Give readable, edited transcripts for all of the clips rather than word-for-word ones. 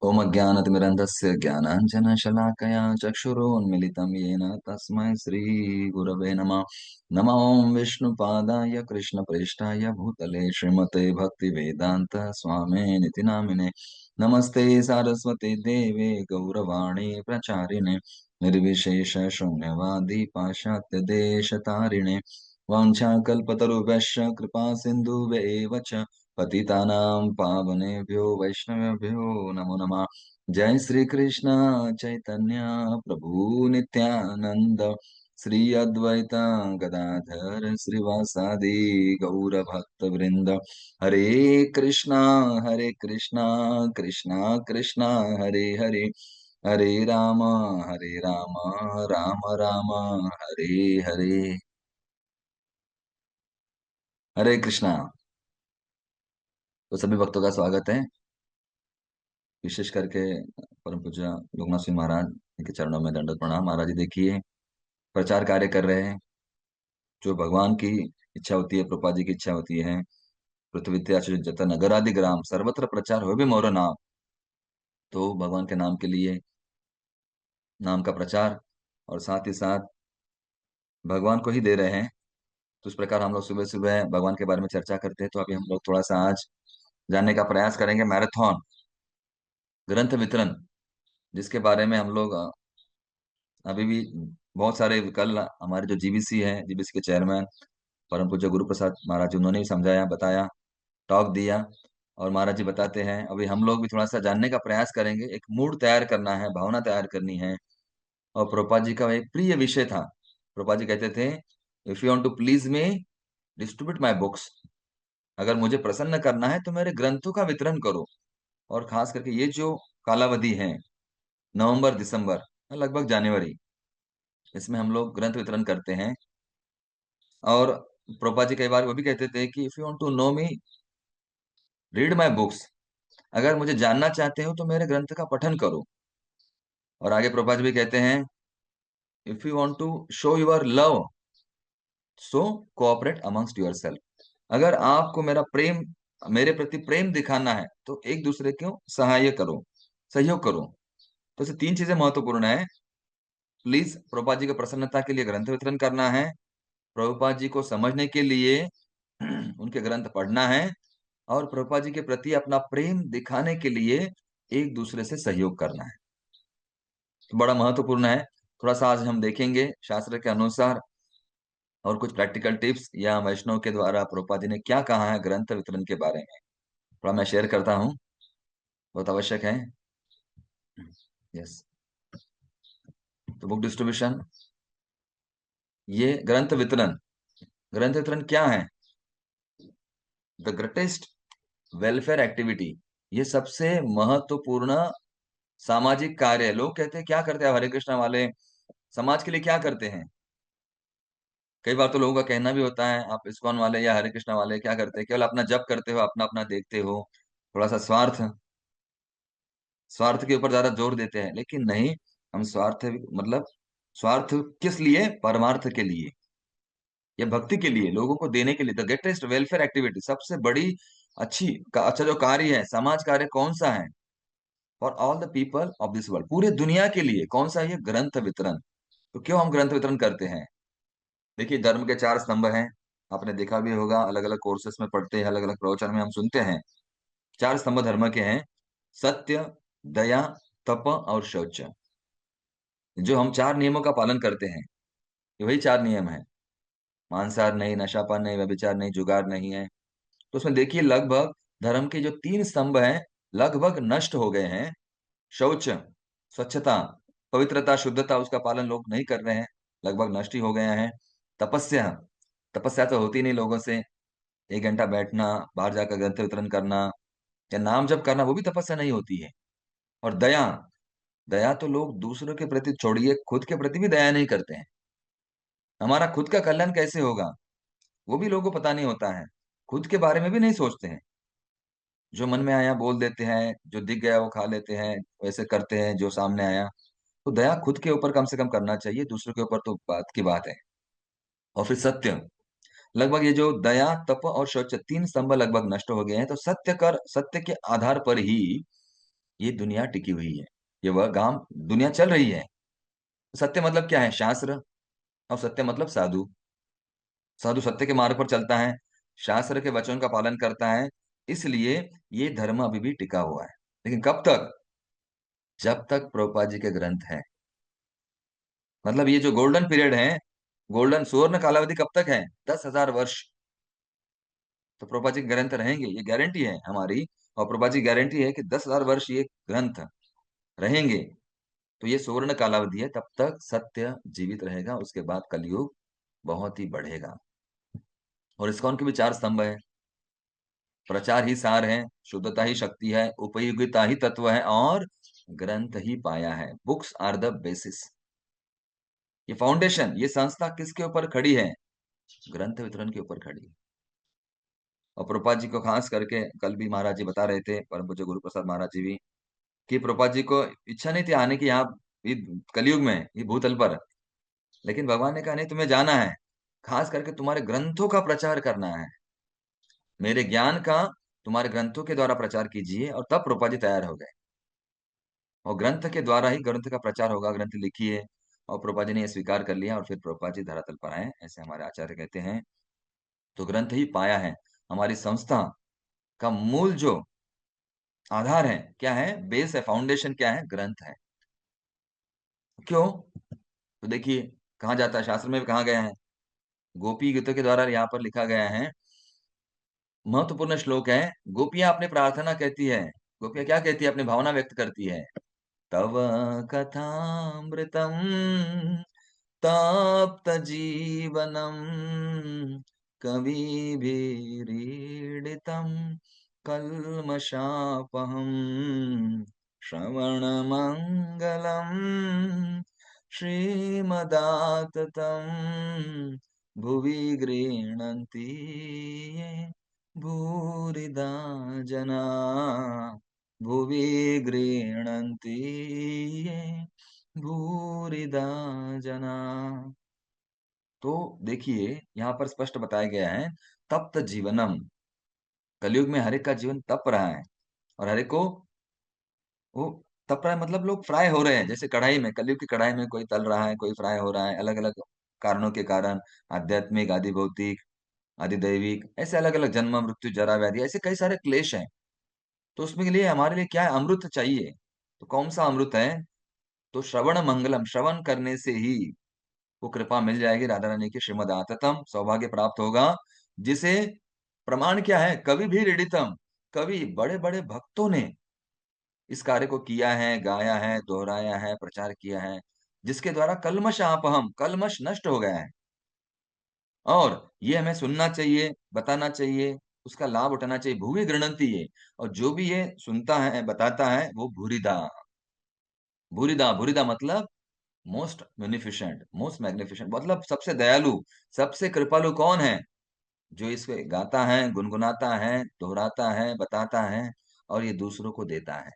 ओम अज्ञानतिमिरन्धस्य ज्ञानाञ्जनशलाकया चक्षुरोन्मिलितं येन तस्मै श्रीगुरवे नमः। नमः ॐ विष्णुपादाय कृष्णप्रेष्ठाय भूतले श्रीमते भक्तिवेदान्त स्वामिनिति नामिने। नमस्ते सारस्वते देवे गौरवाणी प्रचारिणे निर्विशेष शून्यवादी पाश्चात्य देशतारिणे वाञ्छाकल्पतरुभ्यश्च कृपा सिन्धुभ्येव च पतितानां पावनेभ्यो वैष्णवेभ्यो नमो नमः। जय श्री कृष्ण चैतन्य प्रभु नित्यानंद श्री अद्वैत गदाधर श्रीवासादि गौर भक्त वृंद। हरे कृष्णा कृष्णा कृष्णा हरे हरे, हरे राम राम राम राम हरे हरे। हरे कृष्णा। तो सभी भक्तों का स्वागत है, विशेष करके परम पूज्य लोकनाथ सिंह महाराज के चरणों में दंडवत प्रणाम। महाराज जी देखिए, प्रचार कार्य कर रहे हैं। जो भगवान की इच्छा होती है, प्रभुपाद जी की इच्छा होती है, पृथ्वी इत्याचि जत नगर आदि ग्राम सर्वत्र प्रचार हो भी मोर नाम। तो भगवान के नाम के लिए नाम का प्रचार और साथ ही साथ भगवान को ही दे रहे हैं। तो इस प्रकार हम लोग सुबह सुबह भगवान के बारे में चर्चा करते हैं। तो अभी हम लोग थोड़ा सा आज जानने का प्रयास करेंगे मैराथन ग्रंथ वितरण, जिसके बारे में हम लोग अभी भी बहुत सारे कल हमारे जो जीबीसी है, जीबीसी के चेयरमैन परम पूज्य गुरु प्रसाद महाराज जी, उन्होंने भी समझाया, बताया, टॉक दिया। और महाराज जी बताते हैं, अभी हम लोग भी थोड़ा सा जानने का प्रयास करेंगे। एक मूड तैयार करना है, भावना तैयार करनी है। और प्रभुपाद जी का एक प्रिय विषय था। प्रभुपाद जी कहते थे, if you want to please me distribute my books. अगर मुझे प्रसन्न करना है तो मेरे ग्रंथों का वितरण करो। और खास करके ये जो कालावधि है, नवंबर दिसंबर लगभग जनवरी, इसमें हम लोग ग्रंथ वितरण करते हैं। और प्रभुपाद जी कई बार वो भी कहते थे कि if you want to know me read my books. अगर मुझे जानना चाहते हो तो मेरे ग्रंथ का पठन करो। और आगे प्रभुपाद जी भी कहते हैं, if you want to show your love so cooperate amongst yourself. अगर आपको मेरा प्रेम, मेरे प्रति प्रेम दिखाना है तो एक दूसरे को सहाय करो, सहयोग करो। तो ऐसे तीन चीजें महत्वपूर्ण है। प्लीज प्रभुपाद जी की प्रसन्नता के लिए ग्रंथ वितरण करना है, प्रभुपाद जी को समझने के लिए उनके ग्रंथ पढ़ना है, और प्रभुपाद जी के प्रति अपना प्रेम दिखाने के लिए एक दूसरे से सहयोग करना है। तो बड़ा महत्वपूर्ण है। थोड़ा सा आज हम देखेंगे शास्त्र के अनुसार और कुछ प्रैक्टिकल टिप्स या वैष्णव के द्वारा प्रभुपाद जी ने क्या कहा है ग्रंथ वितरण के बारे में, थोड़ा मैं शेयर करता हूँ, बहुत आवश्यक है। यस। तो बुक डिस्ट्रीब्यूशन, ये ग्रंथ वितरण क्या है? द ग्रेटेस्ट वेलफेयर एक्टिविटी, ये सबसे महत्वपूर्ण सामाजिक कार्य है। लोग कहते हैं क्या करते हैं हरे कृष्णा वाले, समाज के लिए क्या करते हैं? कई बार तो लोगों का कहना भी होता है, आप इस्कॉन वाले या हरे कृष्णा वाले क्या करते हैं, केवल अपना जप करते हो, अपना अपना देखते हो, थोड़ा सा स्वार्थ स्वार्थ के ऊपर ज्यादा जोर देते हैं। लेकिन नहीं, हम स्वार्थ मतलब स्वार्थ किस लिए? परमार्थ के लिए या भक्ति के लिए, लोगों को देने के लिए। द ग्रेटेस्ट वेलफेयर एक्टिविटी, सबसे बड़ी अच्छा जो कार्य है, समाज कार्य कौन सा है? For all the people of this world, पूरे दुनिया के लिए कौन सा है? ये ग्रंथ वितरण। तो क्यों हम ग्रंथ वितरण करते हैं? देखिए, धर्म के चार स्तंभ हैं, आपने देखा भी होगा, अलग अलग कोर्सेस में पढ़ते हैं, अलग अलग प्रवचन में हम सुनते हैं। चार स्तंभ धर्म के हैं, सत्य, दया, तप और शौच। जो हम चार नियमों का पालन करते हैं, ये वही चार नियम है। मांसाहार नहीं, नशापान नहीं, व्यभिचार नहीं, जुगार नहीं है। तो उसमें देखिए, लगभग धर्म के जो तीन स्तंभ हैं लगभग नष्ट हो गए हैं। शौच, स्वच्छता, पवित्रता, शुद्धता, उसका पालन लोग नहीं कर रहे हैं, लगभग नष्ट ही हो गया है। तपस्या, तपस्या तो होती नहीं लोगों से। 1 घंटा बैठना, बाहर जाकर ग्रंथ वितरण करना या नाम जप करना, वो भी तपस्या नहीं होती है। और दया, दया तो लोग दूसरों के प्रति छोड़िए, खुद के प्रति भी दया नहीं करते हैं। हमारा खुद का कल्याण कैसे होगा, वो भी लोगों को पता नहीं होता है। खुद के बारे में भी नहीं सोचते हैं। जो मन में आया बोल देते हैं, जो दिख गया वो खा लेते हैं, वैसे करते हैं जो सामने आया। तो दया खुद के ऊपर कम से कम करना चाहिए, दूसरों के ऊपर तो बात की बात है। और फिर सत्य, लगभग ये जो दया, तप और शौच, तीन स्तंभ लगभग नष्ट हो गए हैं। तो सत्य के आधार पर ही ये दुनिया टिकी हुई है, ये वह गांव दुनिया चल रही है। सत्य मतलब क्या है? शास्त्र। और सत्य मतलब साधु। साधु सत्य के मार्ग पर चलता है, शास्त्र के वचन का पालन करता है, इसलिए ये धर्म अभी भी टिका हुआ है। लेकिन कब तक? जब तक प्रभुपाद जी के ग्रंथ है। मतलब ये जो गोल्डन पीरियड है, गोल्डन सुवर्ण कालावधि कब तक है? 10,000 वर्ष। तो प्रभुपाद जी के ग्रंथ रहेंगे, ये गारंटी है हमारी। और प्रभुपाद जी गारंटी है कि 10,000 वर्ष ये ग्रंथ रहेंगे। तो ये सुवर्ण कालावधि है, तब तक सत्य जीवित रहेगा, उसके बाद कलयुग बहुत ही बढ़ेगा। और इस्कॉन के भी 4 स्तंभ है। प्रचार ही सार है, शुद्धता ही शक्ति है, उपयोगिता ही तत्व है, और ग्रंथ ही पाया है। Books are the basis. ये फाउंडेशन, ये संस्था किसके ऊपर खड़ी है? ग्रंथ वितरण के ऊपर खड़ी है। और प्रभुपाद जी को खास करके कल भी महाराज जी बता रहे थे, परम पूज्य गुरु प्रसाद महाराज जी भी, कि प्रभुपाद जी को इच्छा नहीं थी आने की यहाँ, ये कलयुग में, ये भूतल पर। लेकिन भगवान ने कहा नहीं, तुम्हें जाना है, खास करके तुम्हारे ग्रंथों का प्रचार करना है, मेरे ज्ञान का तुम्हारे ग्रंथों के द्वारा प्रचार कीजिए। और तब प्रभुपाद जी तैयार हो गए। और ग्रंथ के द्वारा ही ग्रंथ का प्रचार होगा, ग्रंथ लिखिए। और प्रभुपाद जी ने यह स्वीकार कर लिया, और फिर प्रभुपाद जी धरातल पर आए, ऐसे हमारे आचार्य कहते हैं। तो ग्रंथ ही पाया है। हमारी संस्था का मूल जो आधार है, क्या है? बेस है, फाउंडेशन क्या है? ग्रंथ है। क्यों? तो देखिए, कहा जाता है, शास्त्र में भी कहा गया है, गोपी गीतों के द्वारा यहाँ पर लिखा गया है, महत्वपूर्ण श्लोक है। गोपियां अपनी प्रार्थना कहती है, गोपियां क्या कहती है? अपनी भावना व्यक्त करती है। तव कथामृतम तप्त जीवनम कविभिरीडितम कल्मषापहम श्रवणमङ्गलम् श्रीमदाततं भुवि गृह्णन्ति ये भूरिदा जना, भुवि गृह्णन्ति ये भूरिदा जना। तो देखिए, यहाँ पर स्पष्ट बताया गया है, तप्त जीवनम। कलयुग में हर एक का जीवन तप रहा है, और हर एक को वो तप रहा है, मतलब लोग फ्राई हो रहे हैं, जैसे कढ़ाई में, कलयुग की कढ़ाई में कोई तल रहा है, कोई फ्राई हो रहा है, अलग अलग कारणों के कारण, आध्यात्मिक, आदि भौतिक, आदि दैविक, ऐसे अलग अलग, जन्म मृत्यु जरा व्याधि, ऐसे कई सारे क्लेश हैं। तो उसमें के लिए हमारे लिए क्या है? अमृत चाहिए। तो कौन सा अमृत है? तो श्रवण मंगलम, श्रवण करने से ही वो कृपा मिल जाएगी, राधा रानी की श्रीमद आततम सौभाग्य प्राप्त होगा। जिसे प्रमाण क्या है? कवि भी ऋडितम, कवि बड़े बड़े भक्तों ने इस कार्य को किया है, गाया है, दोहराया है, प्रचार किया है, जिसके द्वारा कल्मष आपहम, कल्मष नष्ट हो गया है। और ये हमें सुनना चाहिए, बताना चाहिए, उसका लाभ उठाना चाहिए। भूवि गृणंती ये, और जो भी ये सुनता है, बताता है, वो भूरिदा। भूरिदा, भूरिदा मतलब मोस्ट म्यूनिफिशेंट, मोस्ट मैग्निफिशेंट, मतलब सबसे दयालु, सबसे कृपालु कौन है? जो इसको गाता है, गुनगुनाता है, दोहराता है, बताता है, और ये दूसरों को देता है,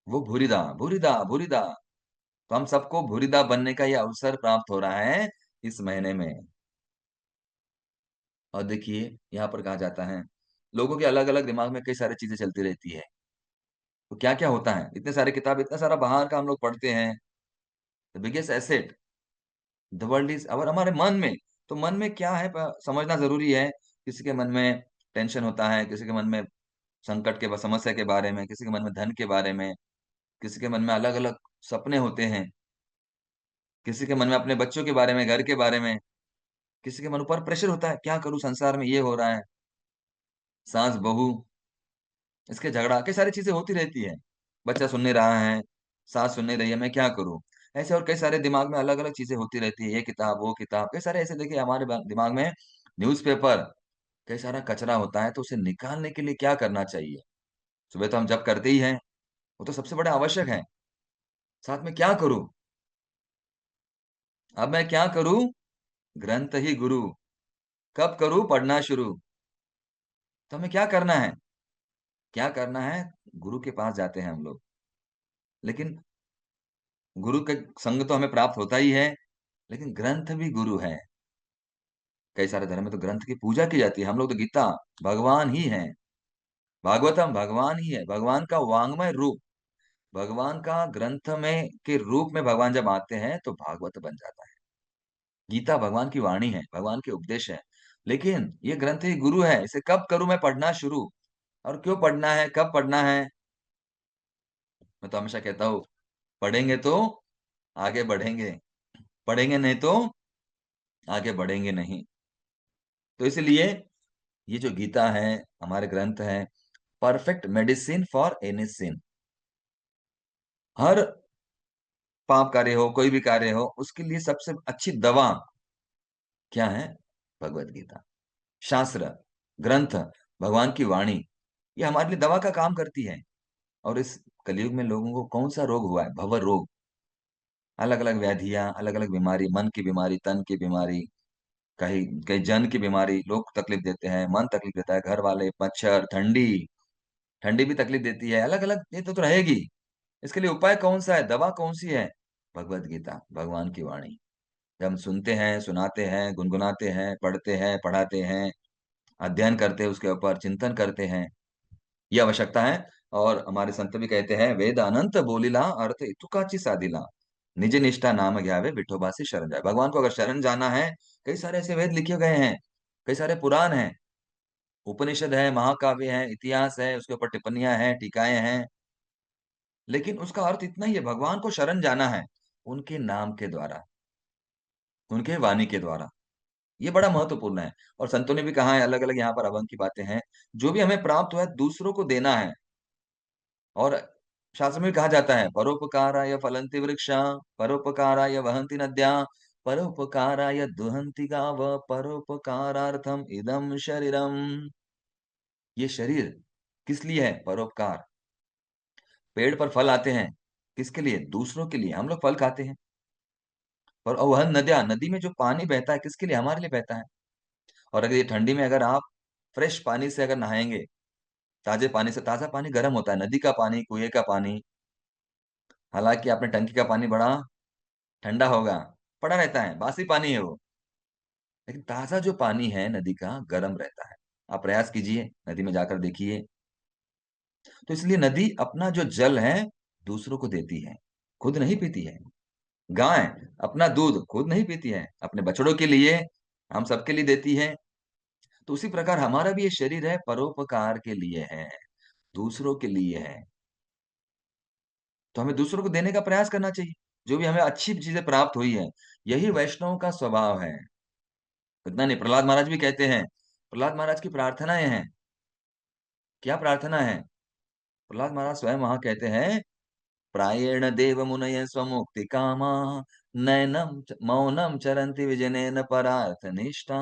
वो भूरिदा, भूरिदा, भूरिदा। तो हम सबको भूरिदा बनने का ये अवसर प्राप्त हो रहा है इस महीने में। और देखिए, यहाँ पर कहा जाता है, लोगों के अलग अलग दिमाग में कई सारी चीजें चलती रहती है। तो क्या क्या होता है? इतने सारे किताब, इतना सारा बाहर का हम लोग पढ़ते हैं। The biggest asset the world is our, हमारे मन में। तो मन में क्या है, समझना जरूरी है। किसी के मन में टेंशन होता है, किसी के मन में संकट के, समस्या के बारे में, किसी के मन में धन के बारे में, किसी के मन में अलग अलग सपने होते हैं, किसी के मन में अपने बच्चों के बारे में, घर के बारे में, किसी के मन पर प्रेशर होता है, क्या करूं, संसार में ये हो रहा है, सास बहू, इसके झगड़ा, कई सारी चीजें होती रहती है। बच्चा सुन नहीं रहा है, सास सुन नहीं रही है, मैं क्या करूं? ऐसे और कई सारे दिमाग में अलग अलग चीजें होती रहती है, ये किताब, वो किताब, कई सारे ऐसे। देखिए, हमारे दिमाग में न्यूज़पेपर, कई सारा कचरा होता है। तो उसे निकालने के लिए क्या करना चाहिए? सुबह तो हम जब करते ही हैं, वो तो सबसे बड़ा आवश्यक है। साथ में क्या करूं? अब मैं क्या करूं? ग्रंथ ही गुरु। कब करूं? पढ़ना शुरू। तो हमें क्या करना है? क्या करना है? गुरु के पास जाते हैं हम लोग। लेकिन गुरु का संग तो हमें प्राप्त होता ही है, लेकिन ग्रंथ भी गुरु है। कई सारे धर्म में तो ग्रंथ की पूजा की जाती है। हम लोग तो गीता भगवान ही है, भागवतम भगवान ही है, भगवान का वांग्मय रूप। भगवान का ग्रंथ में के रूप में भगवान जब आते हैं तो भागवत बन जाता है। गीता भगवान की वाणी है, भगवान के उपदेश है। लेकिन ये ग्रंथ ही गुरु है, इसे कब करूं मैं पढ़ना शुरू, और क्यों पढ़ना है, कब पढ़ना है? मैं तो हमेशा कहता हूँ, पढ़ेंगे तो आगे बढ़ेंगे, पढ़ेंगे नहीं तो आगे बढ़ेंगे नहीं। तो इसलिए ये जो गीता है, हमारे ग्रंथ है, परफेक्ट मेडिसिन फॉर एनी सिन। हर पाप कार्य हो, कोई भी कार्य हो, उसके लिए सबसे अच्छी दवा क्या है? भगवत गीता, शास्त्र, ग्रंथ, भगवान की वाणी, ये हमारे लिए दवा का काम करती है। और इस कलयुग में लोगों को कौन सा रोग हुआ है? भव रोग, अलग अलग व्याधियां, अलग अलग बीमारी, मन की बीमारी, तन की बीमारी, कहीं कहीं जन की बीमारी, लोग तकलीफ देते हैं, मन तकलीफ देता है, घर वाले, मच्छर, ठंडी, ठंडी भी तकलीफ देती है, अलग अलग ये तो रहेगी। इसके लिए उपाय कौन सा है, दवा कौन सी है? भगवत गीता, भगवान की वाणी। जब हम सुनते हैं, सुनाते हैं, गुनगुनाते हैं, पढ़ते हैं, पढ़ाते हैं, अध्ययन करते हैं, उसके ऊपर चिंतन करते हैं, ये आवश्यकता है। और हमारे संत भी कहते हैं, वेद अनंत बोलिला अर्थ इतुकाची साधिला, निज निष्ठा नाम ग्यावे विठोबासी शरण जाए। भगवान को अगर शरण जाना है, कई सारे ऐसे वेद लिखे गए हैं, कई सारे पुराण हैं, उपनिषद है, महाकाव्य है, इतिहास है, उसके ऊपर टिप्पणियां हैं, टीकाएं हैं। लेकिन उसका अर्थ इतना ही है, भगवान को शरण जाना है उनके नाम के द्वारा, उनके वाणी के द्वारा। ये बड़ा महत्वपूर्ण है। और संतों ने भी कहा है, अलग अलग यहाँ पर अभंग की बातें हैं, जो भी हमें प्राप्त हुआ है दूसरों को देना है। और शास्त्र में भी कहा जाता है, परोपकाराय फलंति वृक्षा, परोपकाराय वहंति नद्या, परोपकाराय दुहंति गाव, परोपकारार्थम इदम शरीरम। ये शरीर किस लिए है? परोपकार। पेड़ पर फल आते हैं किसके लिए? दूसरों के लिए। हम लोग फल खाते हैं। और वह नदियां, नदी में जो पानी बहता है किसके लिए? हमारे लिए बहता है। और अगर ये ठंडी में अगर आप फ्रेश पानी से अगर नहाएंगे, ताजे पानी से, ताजा पानी गर्म होता है, नदी का पानी, कुएं का पानी, हालांकि आपने टंकी का पानी बड़ा ठंडा होगा, पड़ा रहता है, बासी पानी है वो, लेकिन ताजा जो पानी है नदी का, गर्म रहता है। आप प्रयास कीजिए, नदी में जाकर देखिए। तो इसलिए नदी अपना जो जल है दूसरों को देती है, खुद नहीं पीती है। गाय अपना दूध खुद नहीं पीती है, अपने बछड़ों के लिए, हम सबके लिए देती है। तो उसी प्रकार हमारा भी ये शरीर है, परोपकार के लिए है, दूसरों के लिए है। तो हमें दूसरों को देने का प्रयास करना चाहिए, जो भी हमें अच्छी चीजें प्राप्त हुई है। यही वैष्णव का स्वभाव है। इतना नहीं, प्रहलाद महाराज भी कहते हैं, प्रहलाद महाराज की प्रार्थनाएं हैं। क्या प्रार्थना है? प्रहलाद महाराज स्वयं वहां कहते हैं, प्रायेण देव मुनय स्वमुक्ति कामा, नयनम मौनम चरंति विजनेन परार्थ निष्ठा,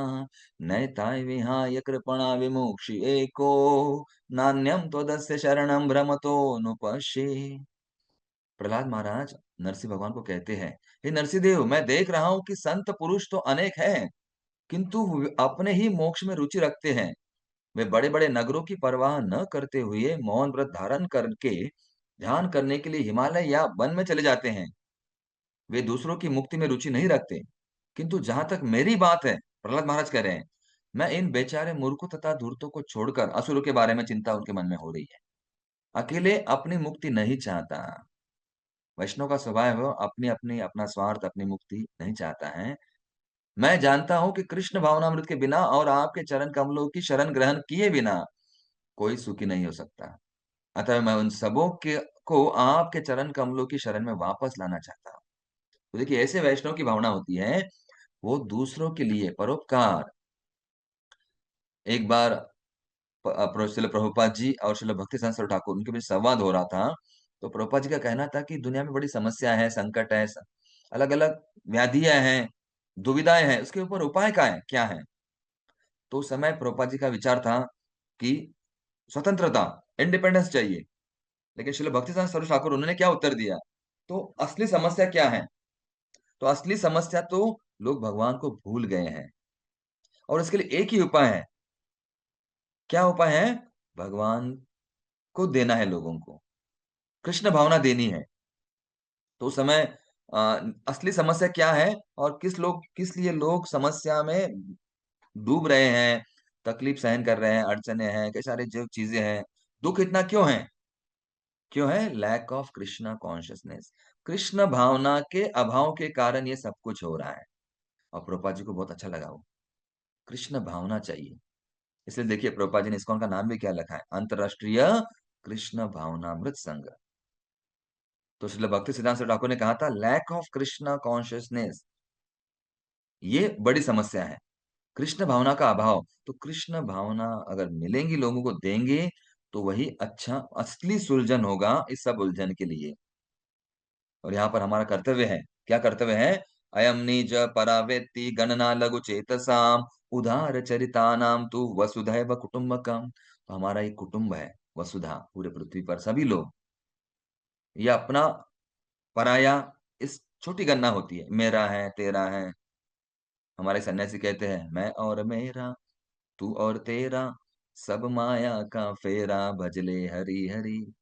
नैताय विहाय कृपणा विमुक्षि एको, नान्यम त्वदस्य शरणम भ्रमतो नुपश्ये। प्रहलाद महाराज नरसिंह भगवान को कहते हैं, हे नरसिंह देव, मैं देख रहा हूं कि संत पुरुष तो अनेक हैं, किंतु वे अपने ही मोक्ष में रुचि रखते हैं। वे बड़े बड़े नगरों की परवाह न करते हुए मौन व्रत धारण करके ध्यान करने के लिए हिमालय या वन में चले जाते हैं। वे दूसरों की मुक्ति में रुचि नहीं रखते। किंतु जहां तक मेरी बात है, प्रहलाद महाराज कह रहे हैं, मैं इन बेचारे मूर्खों तथा धूर्तों को छोड़कर, असुरों के बारे में चिंता उनके मन में हो रही है, अकेले अपनी मुक्ति नहीं चाहता। वैष्णव का स्वभाव है, वो अपनी अपनी अपना स्वार्थ, अपनी मुक्ति नहीं चाहता है। मैं जानता हूं कि कृष्ण भावनामृत के बिना और आपके चरण कमलों की शरण ग्रहण किए बिना कोई सुखी नहीं हो सकता। अतः मैं उन सबों के को आपके चरण कमलों की शरण में वापस लाना चाहता हूँ। तो देखिए, ऐसे वैष्णव की भावना होती है, वो दूसरों के लिए परोपकार। एक बार श्रील प्रभुपाद जी और श्रील भक्ति सांसद ठाकुर, उनके बीच संवाद हो रहा था। तो प्रभुपाद जी का कहना था कि दुनिया में बड़ी समस्या है, संकट है, अलग अलग व्याधियां हैं, दुविधाएं हैं, उसके ऊपर उपाय का है क्या है? तो उस समय प्रभुपाद जी का विचार था कि स्वतंत्रता, इंडिपेंडेंस चाहिए। लेकिन श्रील भक्ति सांसद ठाकुर, उन्होंने क्या उत्तर दिया? तो असली समस्या क्या है? तो असली समस्या तो लोग भगवान को भूल गए हैं, और इसके लिए एक ही उपाय है। क्या उपाय है? भगवान को देना है लोगों को, कृष्ण भावना देनी है। तो उस समय अ, असली समस्या क्या है, और किस लिए लोग समस्या में डूब रहे हैं, तकलीफ सहन कर रहे हैं, अड़चने हैं, कई सारी जो चीजें हैं, दुख इतना क्यों है? क्यों है? Lack of Krishna consciousness. Krishna भावना के अभाव के कारण ये सब कुछ हो रहा है। और प्रभुपाद जी को बहुत अच्छा लगा वो, कृष्ण भावना चाहिए। इसलिए देखिए प्रभुपाद जी ने इस्कॉन का नाम भी क्या रखा है, अंतरराष्ट्रीय कृष्ण भावनामृत संघ। तो श्रील भक्ति सिद्धांत ठाकुर ने कहा था लैक ऑफ कृष्णा कॉन्शियसनेस, ये बड़ी समस्या है, कृष्ण भावना का अभाव। तो कृष्ण भावना अगर मिलेंगी, लोगों को देंगे, तो वही अच्छा असली सुलझन होगा इस सब उलझन के लिए। और यहाँ पर हमारा कर्तव्य है, क्या कर्तव्य है? अयम निज परावेत्ति गणना लघु चेतसाम उदार चरितानाम तु वसुधैव कुटुंबकम। तो हमारा एक कुटुंब है, वसुधा, पूरे पृथ्वी पर सभी लोग। ये अपना पराया इस छोटी गणना होती है, मेरा है तेरा है। हमारे सन्यासी कहते हैं मैं और मेरा, तू और तेरा, सब माया का फेरा, भजले हरि हरि।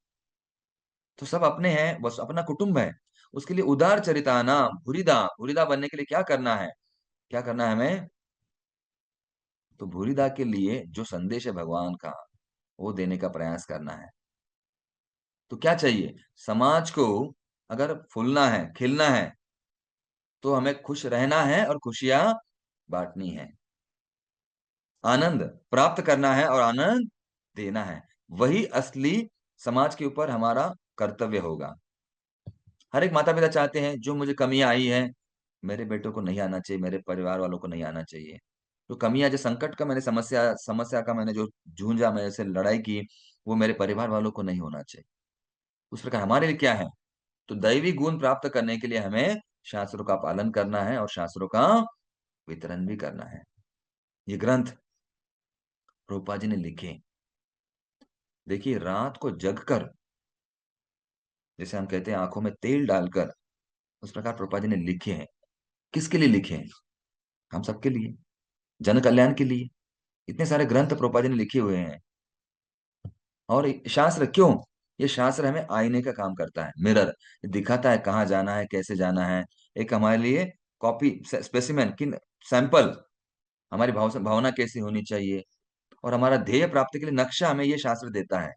तो सब अपने हैं, बस अपना कुटुंब है। उसके लिए उदार चरिताना भूरिदा, भूरिदा बनने के लिए क्या करना है? क्या करना है हमें? तो भूरिदा के लिए जो संदेश है भगवान का, वो देने का प्रयास करना है। तो क्या चाहिए? समाज को अगर फूलना है, खिलना है, तो हमें खुश रहना है और खुशियां बांटनी है। आनंद प्राप्त करना है और आनंद देना है। वही असली समाज के ऊपर हमारा कर्तव्य होगा। हर एक माता पिता चाहते हैं जो मुझे कमियां आई है, मेरे बेटों को नहीं आना चाहिए, मेरे परिवार वालों को नहीं आना चाहिए। जो कमियां, जो संकट का मैंने समस्या समस्या का मैंने जो जूझा, मैं ऐसे लड़ाई की, वो मेरे परिवार वालों को नहीं होना चाहिए। उस प्रकार हमारे लिए क्या है? तो दैवी गुण प्राप्त करने के लिए हमें शास्त्रों का पालन करना है और शास्त्रों का वितरण भी करना है। ये ग्रंथ प्रभुपाद जी ने लिखे, देखिए रात को जगकर, जैसे हम कहते हैं आंखों में तेल डालकर, उस प्रकार प्रभुपाद जी ने लिखे हैं। किसके लिए लिखे हैं? हम सबके लिए, जन कल्याण के लिए। इतने सारे ग्रंथ प्रभुपाद जी ने लिखे हुए हैं। और शास्त्र क्यों? ये शास्त्र हमें आईने का काम करता है, मिरर। दिखाता है कहाँ जाना है, कैसे जाना है। एक हमारे लिए कॉपी, स्पेसिमेन, किन सैंपल, हमारी भावना कैसी होनी चाहिए। और हमारा ध्येय प्राप्ति के लिए नक्शा हमें ये शास्त्र देता है।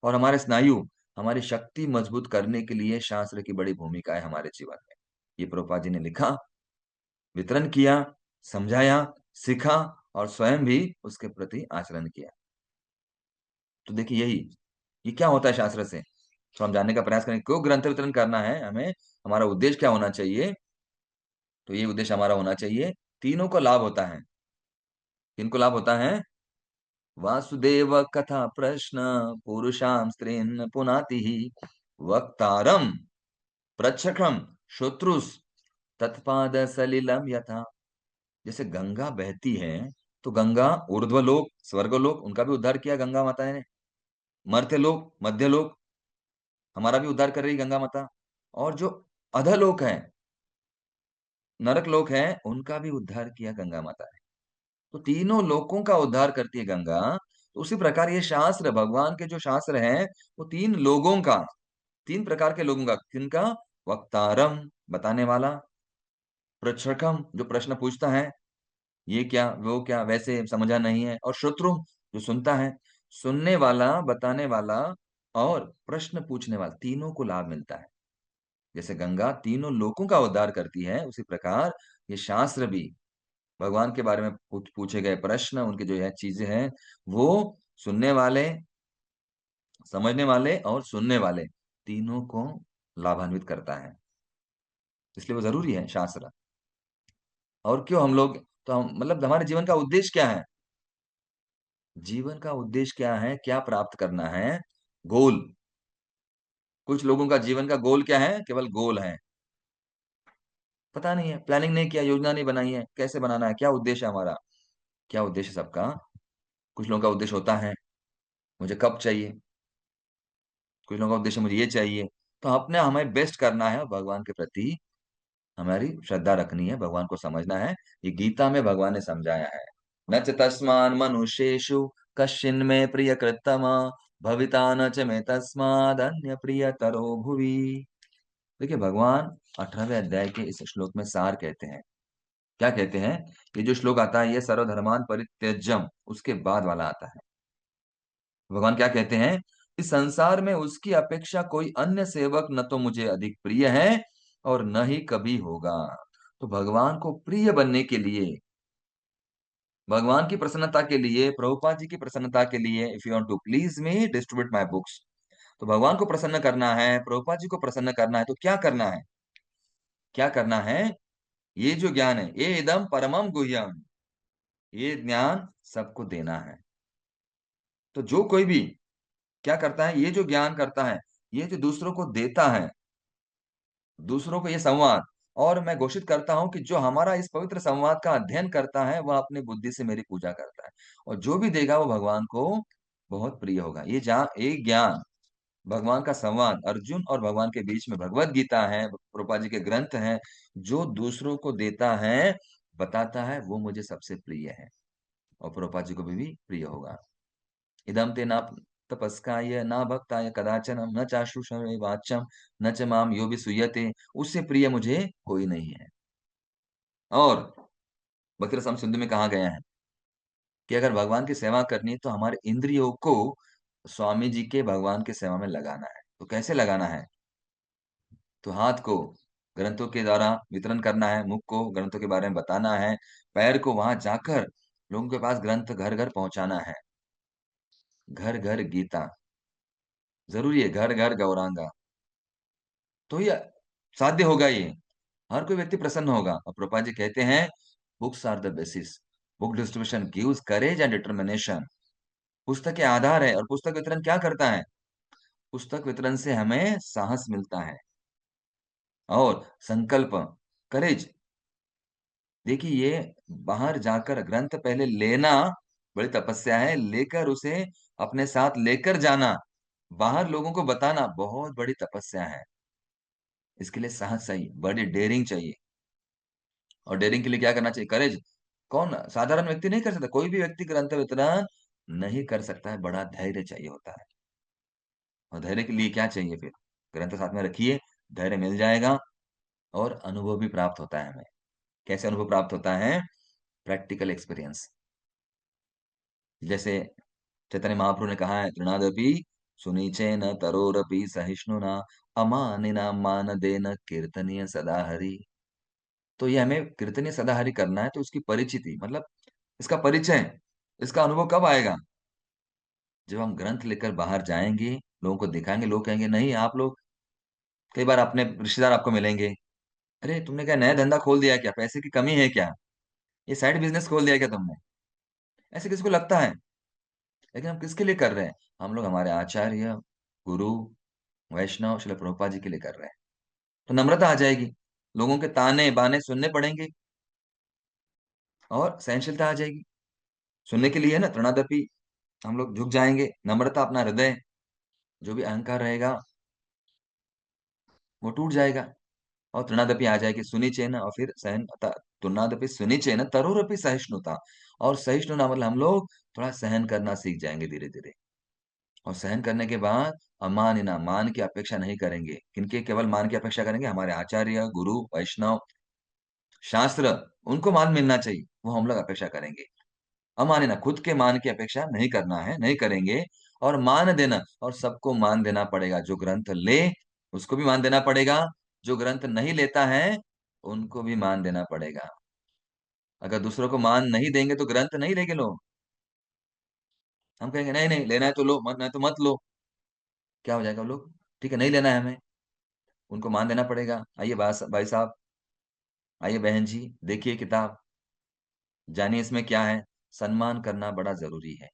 और हमारे स्नायु, हमारी शक्ति मजबूत करने के लिए शास्त्र की बड़ी भूमिका है हमारे जीवन में। ये प्रभुपाद जी ने लिखा, वितरण किया, समझाया, सीखा और स्वयं भी उसके प्रति आचरण किया। तो देखिए यही, ये क्या होता है शास्त्र से, तो हम जानने का प्रयास करें क्यों ग्रंथ वितरण करना है हमें, हमारा उद्देश्य क्या होना चाहिए। तो ये उद्देश्य हमारा होना चाहिए, तीनों को लाभ होता है। किनको लाभ होता है? वासुदेव कथा प्रश्न पुरुषाम स्त्रीन पुनाति ही वक्तारम प्रच्छक्रम श्रोत्रुस तत्पाद सलिलम यथा। जैसे गंगा बहती है, तो गंगा ऊर्ध्वलोक स्वर्गलोक उनका भी उद्धार किया गंगा माता ने, मर्त्य लोक मध्य लोक हमारा भी उद्धार कर रही गंगा माता। और जो अधलोक है, नरक लोक है, उनका भी उद्धार किया गंगा माता ने। तो तीनों लोकों का उद्धार करती है गंगा। तो उसी प्रकार ये शास्त्र, भगवान के जो शास्त्र हैं, वो तीन लोगों का, तीन प्रकार के लोगों का, किनका? वक्तारम बताने वाला, पृच्छकम जो प्रश्न पूछता है, ये क्या वो क्या, वैसे समझा नहीं है, और श्रोत्रु जो सुनता है, सुनने वाला, बताने वाला और प्रश्न पूछने वाला, तीनों को लाभ मिलता है। जैसे गंगा तीनों लोकों का उद्धार करती है, उसी प्रकार ये शास्त्र भी भगवान के बारे में पूछे गए प्रश्न, उनकी जो है चीजें हैं, वो सुनने वाले, समझने वाले और सुनने वाले, तीनों को लाभान्वित करता है। इसलिए वो जरूरी है शास्त्र। और क्यों हम लोग, तो हम मतलब हमारे जीवन का उद्देश्य क्या है? जीवन का उद्देश्य क्या है, क्या प्राप्त करना है? गोल। कुछ लोगों का जीवन का गोल क्या है? केवल गोल है, पता नहीं है, प्लानिंग नहीं किया, योजना नहीं बनाई है, कैसे बनाना है, क्या उद्देश्य है हमारा, क्या उद्देश्य सबका? कुछ लोगों का उद्देश्य होता है मुझे कप चाहिए, कुछ लोगों का उद्देश्य मुझे ये चाहिए। तो अपने हमें बेस्ट करना है, भगवान के प्रति हमारी श्रद्धा रखनी है, भगवान को समझना है। ये गीता में भगवान ने समझाया है, न च तस्मान मनुष्येषु कश्चिन में प्रिय कृतमा भविता न च मे तस्माद अन्य प्रिय तरो भुवि। देखिए भगवान 18वें अध्याय के इस श्लोक में सार कहते हैं। क्या कहते हैं? ये जो श्लोक आता है, ये सर्वधर्मान परित्यज्यम उसके बाद वाला आता है। भगवान क्या कहते हैं? इस संसार में उसकी अपेक्षा कोई अन्य सेवक न तो मुझे अधिक प्रिय है और न ही कभी होगा। तो भगवान को प्रिय बनने के लिए, भगवान की प्रसन्नता के लिए, प्रभुपाद जी की प्रसन्नता के लिए, if you want to please me distribute my books, तो भगवान को प्रसन्न करना है, प्रभुपाद जी को प्रसन्न करना है, तो क्या करना है? क्या करना है? ये जो ज्ञान है, ये इदम परमम गुह्यम, ये ज्ञान सबको देना है। तो जो कोई भी क्या करता है, ये जो ज्ञान करता है, ये जो दूसरों को देता है, दूसरों को ये संवाद, और मैं घोषित करता हूं कि जो हमारा इस पवित्र संवाद का अध्ययन करता है वह अपनी बुद्धि से मेरी पूजा करता है, और जो भी देगा वो भगवान को बहुत प्रिय होगा। ये जहाँ एक ज्ञान, भगवान का संवाद अर्जुन और भगवान के बीच में भगवत गीता है, प्रभुपाद जी के ग्रंथ हैं, जो दूसरों को देता है, बताता है, वो मुझे सबसे प्रिय है और प्रभुपाद जी को भी प्रिय होगा। इदम ते न तपस्काय न भक्ताय कदाचन न चाशुषवे वाच्यम न च माम यो भी सुयते, उससे प्रिय मुझे कोई नहीं है। और भक्ति रसम सिंधु में कहा गया है कि अगर भगवान की सेवा करनी है तो हमारे इंद्रियों को स्वामी जी के भगवान की सेवा में लगाना है। तो कैसे लगाना है? तो हाथ को ग्रंथों के द्वारा वितरण करना है, मुख को ग्रंथों के बारे में बताना है, पैर को वहां जाकर लोगों के पास ग्रंथ घर घर पहुंचाना है। घर घर गीता जरूरी है, घर घर गौरांगा, तो ये साध्य होगा। ये हर कोई व्यक्ति प्रसन्न होगा। और प्रभुपाद जी कहते हैं, books are the basis, book distribution gives courage and determination. पुस्तक के आधार है, और पुस्तक वितरण क्या करता है? पुस्तक वितरण से हमें साहस मिलता है और संकल्प, करेज। देखिए, ये बाहर जाकर ग्रंथ पहले लेना बड़ी तपस्या है, लेकर उसे अपने साथ लेकर जाना, बाहर लोगों को बताना बहुत बड़ी तपस्या है। इसके लिए साहस चाहिए, बड़ी डेयरिंग चाहिए। और डेयरिंग के लिए क्या करना चाहिए? करेज। कौन साधारण व्यक्ति नहीं कर सकता, कोई भी व्यक्ति ग्रंथ वितरण नहीं कर सकता है, बड़ा धैर्य चाहिए होता है। और धैर्य के लिए क्या चाहिए फिर? ग्रंथ साथ में रखिए, धैर्य मिल जाएगा, और अनुभव भी प्राप्त होता है हमें। कैसे अनुभव प्राप्त होता है? Practical experience. जैसे चैतन्य महाप्रभु ने कहा है, तृणादपि सुनीचेन तरोरपि सहिष्णुना अमानिना मानदेन कीर्तनीय सदा हरि। तो ये हमें कीर्तनीय सदा हरि करना है, तो उसकी परिचिति मतलब इसका परिचय, इसका अनुभव कब आएगा? जब हम ग्रंथ लेकर बाहर जाएंगे, लोगों को दिखाएंगे, लोग कहेंगे, नहीं आप लोग, कई बार अपने रिश्तेदार आपको मिलेंगे, अरे तुमने क्या नया धंधा खोल दिया है क्या? पैसे की कमी है क्या? ये साइड बिजनेस खोल दिया है क्या तुमने? ऐसे किसी को लगता है। लेकिन हम किसके लिए कर रहे हैं? हम लोग हमारे आचार्य, गुरु, वैष्णव श्रील प्रभुपाद जी के लिए कर रहे हैं। तो नम्रता आ जाएगी, लोगों के ताने बाने सुनने पड़ेंगे, और सहनशीलता आ जाएगी। सुनने के लिए है ना, तृणादपि, हम लोग झुक जाएंगे, नम्रता, अपना हृदय, जो भी अहंकार रहेगा वो टूट जाएगा, और तृणादपि आ जाएगी, सुनिचेन, और फिर सहन तृणादपि सुनिचेन तरोरपि सहिष्णुता। और सहिष्णुता मतलब हम लोग थोड़ा सहन करना सीख जाएंगे धीरे धीरे। और सहन करने के बाद अमानिना, मान की अपेक्षा नहीं करेंगे। किनके केवल मान की अपेक्षा करेंगे? हमारे आचार्य, गुरु, वैष्णव, शास्त्र, उनको मान मिलना चाहिए, वो हम लोग अपेक्षा करेंगे। अमानिना, खुद के मान की अपेक्षा नहीं करना है, नहीं करेंगे। और मान देना, और सबको मान देना पड़ेगा। जो ग्रंथ ले उसको भी मान देना पड़ेगा, जो ग्रंथ नहीं लेता है उनको भी मान देना पड़ेगा। अगर दूसरों को मान नहीं देंगे तो ग्रंथ नहीं लेंगे लोग। हम कहेंगे नहीं नहीं लेना है तो लो, मत नहीं तो मत लो, क्या हो जाएगा? वो लोग, ठीक है नहीं लेना है हमें, उनको मान देना पड़ेगा। आइए भाई साहब, आइए बहन जी, देखिए किताब, जानिए इसमें क्या है। सम्मान करना बड़ा जरूरी है।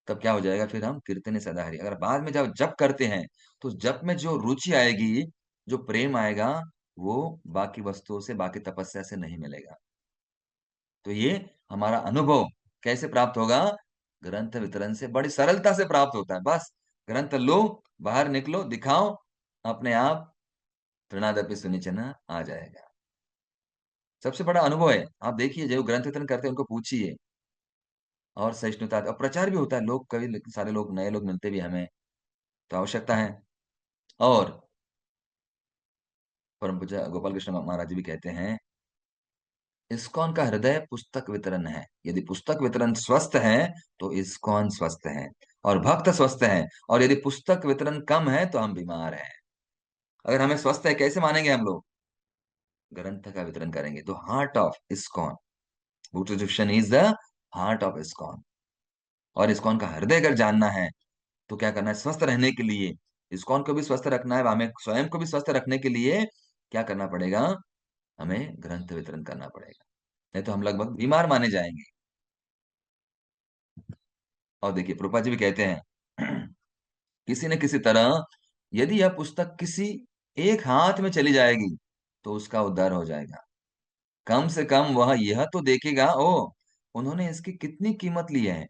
तब क्या हो जाएगा? फिर हम कीर्तन सदाहरि, अगर बाद में जब जप करते हैं, तो जप में जो रुचि आएगी, जो प्रेम आएगा, वो बाकी वस्तुओं से, बाकी तपस्या से नहीं मिलेगा। तो ये हमारा अनुभव कैसे प्राप्त होगा? ग्रंथ वितरण से बड़ी सरलता से प्राप्त होता है। बस ग्रंथ लो, बाहर निकलो, दिखाओ, अपने आप तृणादपि सुनिचन आ जाएगा। सबसे बड़ा अनुभव है। आप देखिए, जो ग्रंथ वितरण करते हैं उनको पूछिए, और सहिष्णुता और प्रचार भी होता है। लोग, कभी सारे लोग, नए लोग मिलते भी हमें, तो आवश्यकता है। और परम पूज्य गोपाल कृष्ण महाराज जी भी कहते हैं, इस्कॉन का हृदय पुस्तक वितरण है। यदि पुस्तक वितरण स्वस्थ है तो इस्कॉन स्वस्थ है। और भक्त स्वस्थ हैं। और यदि पुस्तक वितरण कम है तो हम बीमार हैं। अगर हमें स्वस्थ है कैसे मानेंगे हम लोग? ग्रंथ का वितरण करेंगे। तो heart of ISKCON, book distribution is the heart of ISKCON. और इस्कॉन का हृदय अगर जानना है तो क्या करना है? स्वस्थ रहने के लिए, इस्कॉन को भी स्वस्थ रखना है, हमें स्वयं को भी स्वस्थ रखने के लिए क्या करना पड़ेगा? हमें ग्रंथ वितरण करना पड़ेगा, नहीं तो हम लगभग बीमार माने जाएंगे। और देखिए प्रभुपाद जी भी कहते हैं किसी न किसी तरह यदि यह पुस्तक किसी एक हाथ में चली जाएगी तो उसका उद्धार हो जाएगा। कम से कम वह यह तो देखेगा, ओ उन्होंने इसकी कितनी कीमत ली है,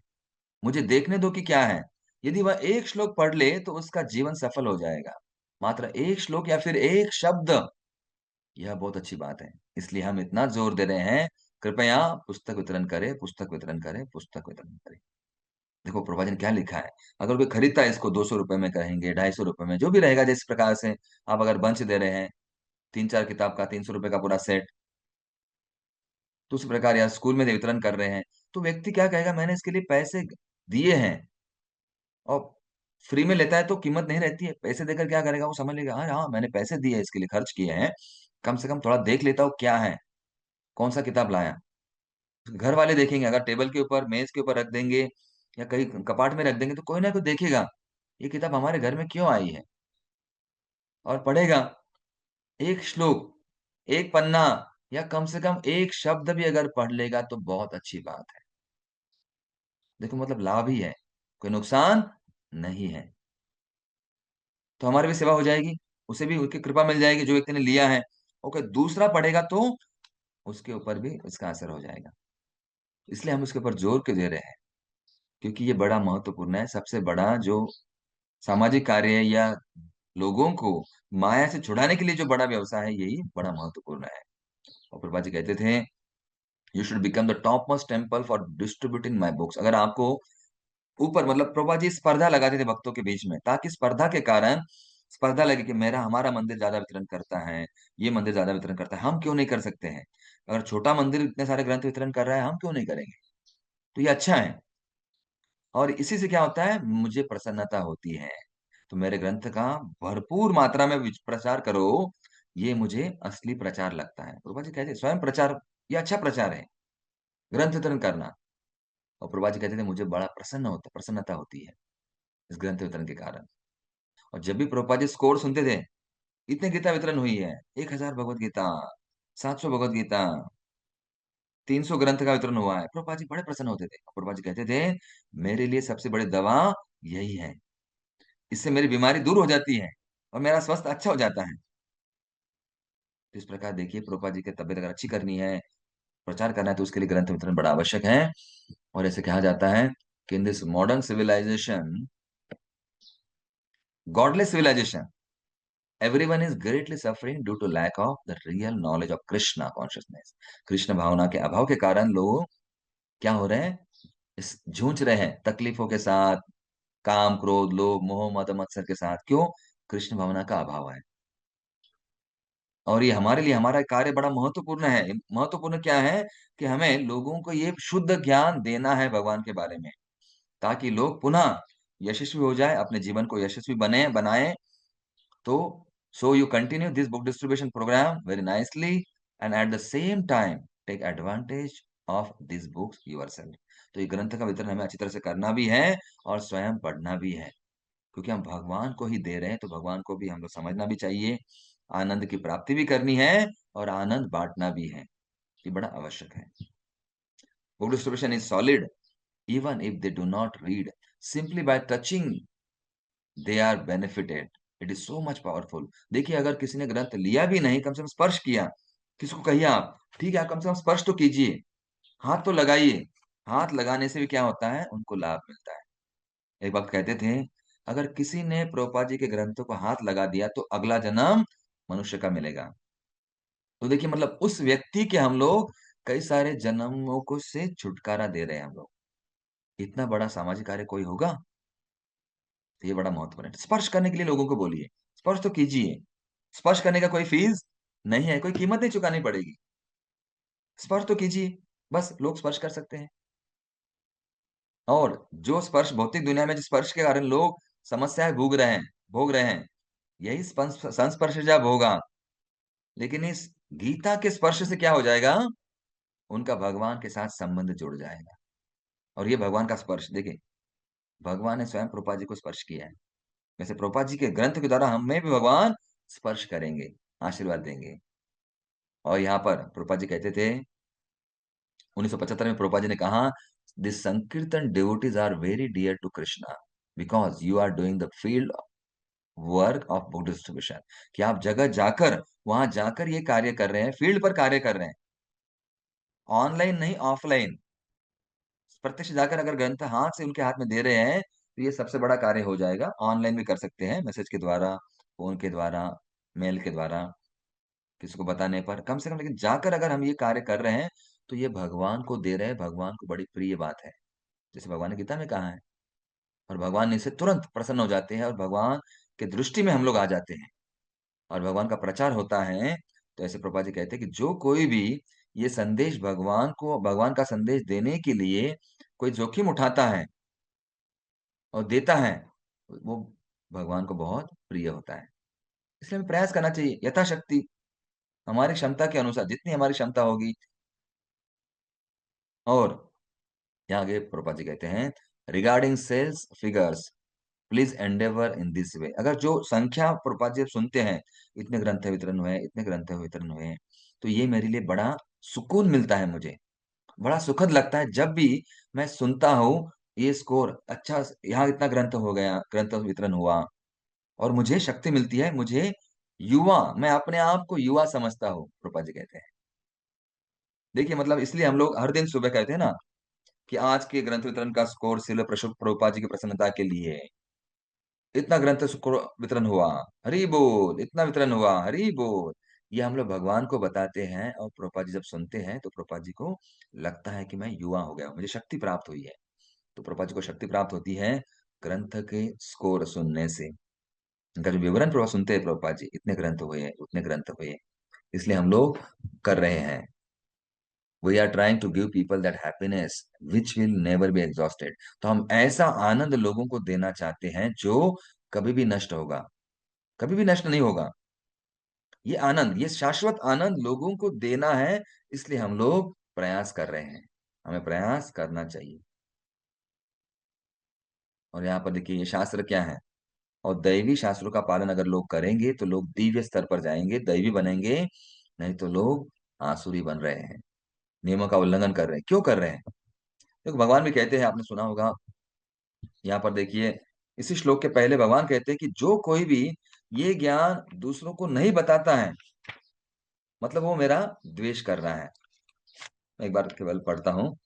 मुझे देखने दो कि क्या है। यदि वह एक श्लोक पढ़ ले तो उसका जीवन सफल हो जाएगा। मात्र एक श्लोक या फिर एक शब्द, यह बहुत अच्छी बात है। इसलिए हम इतना जोर दे रहे हैं, कृपया पुस्तक वितरण करें, पुस्तक वितरण करें, पुस्तक वितरण करें। देखो प्रभुपाद ने क्या लिखा है। अगर कोई खरीदता है इसको 200 रुपए में कहेंगे, 250 रुपए में, जो भी रहेगा जिस प्रकार से। आप अगर बंच दे रहे हैं 3-4 किताब का 300 रुपए का पूरा सेट, तो उसी प्रकार या स्कूल में वितरण कर रहे हैं, तो व्यक्ति क्या कहेगा? मैंने इसके लिए पैसे दिए हैं। और फ्री में लेता है तो कीमत नहीं रहती है, पैसे देकर क्या करेगा? वो समझ लेगा हाँ हाँ मैंने पैसे दिए, इसके लिए खर्च किए हैं, कम से कम थोड़ा देख लेता हूँ क्या है, कौन सा किताब लाया। घर वाले देखेंगे, अगर टेबल के ऊपर मेज के ऊपर रख देंगे या कहीं कपाट में रख देंगे तो कोई ना कोई देखेगा ये किताब हमारे घर में क्यों आई है, और पढ़ेगा। एक श्लोक, एक पन्ना, या कम से कम एक शब्द भी अगर पढ़ लेगा तो बहुत अच्छी बात है। देखो मतलब लाभ ही है, कोई नुकसान नहीं है। तो हमारी भी सेवा हो जाएगी, उसे भी उसकी कृपा मिल जाएगी जो व्यक्ति ने लिया है। ओके, दूसरा पढ़ेगा तो उसके ऊपर भी इसका असर हो जाएगा। इसलिए हम उसके ऊपर जोर क्यों दे रहे हैं? क्योंकि ये बड़ा महत्वपूर्ण है। सबसे बड़ा जो सामाजिक कार्य है या लोगों को माया से छुड़ाने के लिए जो बड़ा व्यवसाय है, यही बड़ा महत्वपूर्ण है। और प्रभुपाद जी कहते थे you should become the top most temple for distributing my books. अगर आपको ऊपर, मतलब प्रभुपाद जी स्पर्धा लगाते थे भक्तों के बीच में, ताकि स्पर्धा के कारण स्पर्धा लगे कि मेरा हमारा मंदिर ज्यादा वितरण करता है, ये मंदिर ज्यादा वितरण करता है, हम क्यों नहीं कर सकते हैं? अगर छोटा मंदिर इतने सारे ग्रंथ वितरण कर रहा है, हम क्यों नहीं करेंगे? तो ये अच्छा है। और इसी से क्या होता है? मुझे प्रसन्नता होती है। तो मेरे ग्रंथ का भरपूर मात्रा में प्रचार करो, ये मुझे असली प्रचार लगता है। प्रभुपाद जी कहते हैं स्वयं प्रचार ये अच्छा प्रचार है, ग्रंथ वितरण करना। और प्रभुपाद जी कहते थे मुझे बड़ा प्रसन्नता होती है इस ग्रंथ वितरण के कारण। और जब भी प्रभुपाद जी स्कोर सुनते थे, इतने गीता वितरण हुई है, 1000 भगवत गीता, 700 भगवत गीता, 300 ग्रंथ का वितरण हुआ है, प्रभुपाद जी बड़े प्रसन्न होते थे। प्रभुपाद जी कहते थे मेरे लिए सबसे बड़ी दवा यही है, इससे मेरी बीमारी दूर हो जाती है और मेरा स्वास्थ्य अच्छा हो जाता है। तो इस प्रकार देखिए प्रभुपाद जी की तबियत अगर अच्छी करनी है, प्रचार करना है, तो उसके लिए ग्रंथ वितरण बड़ा आवश्यक है। और ऐसे कहा जाता है कि in this modern civilization, godless civilization, everyone is greatly suffering due to lack of the real knowledge of Krishna consciousness। Krishna भावना के अभाव के कारण लोग क्या हो रहे हैं? इस जूझ रहे हैं तकलीफों के साथ, काम क्रोध लोभ मोह मद मत्सर के साथ। क्यों? कृष्ण भावना का अभाव है। और ये हमारे लिए हमारा कार्य बड़ा महत्वपूर्ण है। महत्वपूर्ण क्या है? कि हमें लोगों को ये शुद्ध ज्ञान देना है भगवान के बारे में, ताकि लोग पुनः यशस्वी हो जाए, अपने जीवन को यशस्वी बने बनाए। तो so you continue this book distribution program very nicely, and at the same time take advantage of these books yourself। तो ये ग्रंथ का वितरण हमें अच्छी तरह से करना भी है और स्वयं पढ़ना भी है, क्योंकि हम भगवान को ही दे रहे हैं, तो भगवान को भी हम लोग समझना भी चाहिए, आनंद की प्राप्ति भी करनी है और आनंद बांटना भी है। ये बड़ा आवश्यक है। Book distribution is solid even if they do not read, simply by touching they are benefited। It is so much powerful. देखिए अगर किसी ने ग्रंथ लिया भी नहीं, कम से कम स्पर्श किया, किसको कहिए आप, ठीक है आप कम से कम स्पर्श तो कीजिए, हाथ तो लगाइए। हाथ लगाने से भी क्या होता है? उनको लाभ मिलता है। एक वक्त कहते थे अगर किसी ने प्रभुपाद जी के ग्रंथों को हाथ लगा दिया तो अगला जन्म मनुष्य का मिलेगा। तो देखिए मतलब उस व्यक्ति के हम लोग कई सारे जन्मों को से छुटकारा दे रहे हैं हम लोग। इतना बड़ा सामाजिक कार्य कोई होगा? तो ये बड़ा महत्वपूर्ण है। स्पर्श करने के लिए लोगों को बोलिए, स्पर्श तो कीजिए। स्पर्श करने का कोई फीस नहीं है, कोई कीमत नहीं चुकानी पड़ेगी। स्पर्श तो कीजिए, बस लोग स्पर्श कर सकते हैं। और जो स्पर्श भौतिक दुनिया में जिस स्पर्श के कारण लोग समस्याएं भोग रहे हैं, यही संस्पर्शजा भोगा। लेकिन इस गीता के स्पर्श से क्या हो जाएगा? उनका भगवान के साथ संबंध जुड़ जाएगा। और ये भगवान का स्पर्श देखिए, भगवान ने स्वयं प्रभुपाद जी को स्पर्श किया है। वैसे प्रभुपाद जी के ग्रंथ के द्वारा हमें भी भगवान स्पर्श करेंगे, आशीर्वाद देंगे। और यहाँ पर प्रभुपाद जी कहते थे, 1975 में प्रभुपाद जी ने कहा, this sankirtan devotees are very dear to Krishna because you are doing the field work of book distribution. कि आप जगह जाकर, वहां जाकर ये कार्य कर रहे हैं, फील्ड पर कार्य कर रहे हैं, ऑनलाइन नहीं ऑफलाइन। प्रत्यक्ष जाकर अगर ग्रंथ हाथ से उनके हाथ में दे रहे हैं तो ये सबसे बड़ा कार्य हो जाएगा। ऑनलाइन भी कर सकते हैं, मैसेज के द्वारा, फोन के द्वारा, मेल के द्वारा, किसी को बताने पर कम से कम, लेकिन जाकर अगर हम ये कार्य कर रहे हैं तो ये भगवान को दे रहे हैं, भगवान को बड़ी प्रिय बात है, जैसे भगवान ने गीता में कहा है। और भगवान इससे तुरंत प्रसन्न हो जाते हैं और भगवान के दृष्टि में हम लोग आ जाते हैं और भगवान का प्रचार होता है। तो ऐसे प्रभुपाद जी कहते हैं कि जो कोई भी ये संदेश भगवान को, भगवान का संदेश देने के लिए कोई जोखिम उठाता है और देता है, वो भगवान को बहुत प्रिय होता है। इसलिए हमें प्रयास करना चाहिए यथाशक्ति, हमारी क्षमता के अनुसार, जितनी हमारी क्षमता होगी। और यहाँ आगे प्रभुपाद जी कहते हैं, regarding sales figures please endeavour in this way. अगर जो संख्या प्रभुपाद जी अब सुनते हैं, इतने ग्रंथ वितरण हुए, इतने ग्रंथ वितरण हुए, तो ये मेरे लिए बड़ा सुकून मिलता है, मुझे बड़ा सुखद लगता है जब भी मैं सुनता हूँ ये स्कोर अच्छा, यहाँ इतना ग्रंथ हो गया, ग्रंथ वितरण हुआ, और मुझे शक्ति मिलती है। मुझे युवा, मैं अपने आप को युवा समझता हूँ, प्रभुपाद जी कहते हैं। देखिए मतलब इसलिए हम लोग हर दिन सुबह कहते हैं ना कि आज के ग्रंथ वितरण का स्कोर श्रील प्रभुपाद जी की प्रसन्नता के लिए, इतना ग्रंथ वितरण हुआ, हरि बोल, इतना वितरण हुआ, हरि बोल। ये हम लोग भगवान को बताते हैं और प्रभुपाद जी जब सुनते हैं तो प्रभुपाद जी को लगता है कि मैं युवा हो गया हूं, मुझे शक्ति प्राप्त हुई है। तो प्रभुपाद जी को शक्ति प्राप्त होती है ग्रंथ के स्कोर सुनने से। इनका जो विवरण प्रभुपाद सुनते हैं, प्रभुपाद जी इतने ग्रंथ हुए, उतने ग्रंथ हुए, इसलिए हम लोग कर रहे हैं। We are trying to give people that happiness which will never be exhausted. तो हम ऐसा आनंद लोगों को देना चाहते हैं जो कभी भी नष्ट होगा, कभी भी नष्ट नहीं होगा। ये आनंद, ये शाश्वत आनंद लोगों को देना है, इसलिए हम लोग प्रयास कर रहे हैं, हमें प्रयास करना चाहिए। और यहाँ पर देखिए ये शास्त्र क्या है, और दैवी शास्त्रों का पालन अगर लोग करेंगे तो लोग दिव्य स्तर पर जाएंगे, दैवी बनेंगे। नहीं तो लोग आसुरी बन रहे हैं, नियमों का उल्लंघन कर रहे हैं। क्यों कर रहे हैं? क्योंकि भगवान भी कहते हैं, आपने सुना होगा, यहाँ पर देखिए इसी श्लोक के पहले भगवान कहते हैं कि जो कोई भी ये ज्ञान दूसरों को नहीं बताता है, मतलब वो मेरा द्वेष कर रहा है। मैं एक बार केवल पढ़ता हूँ।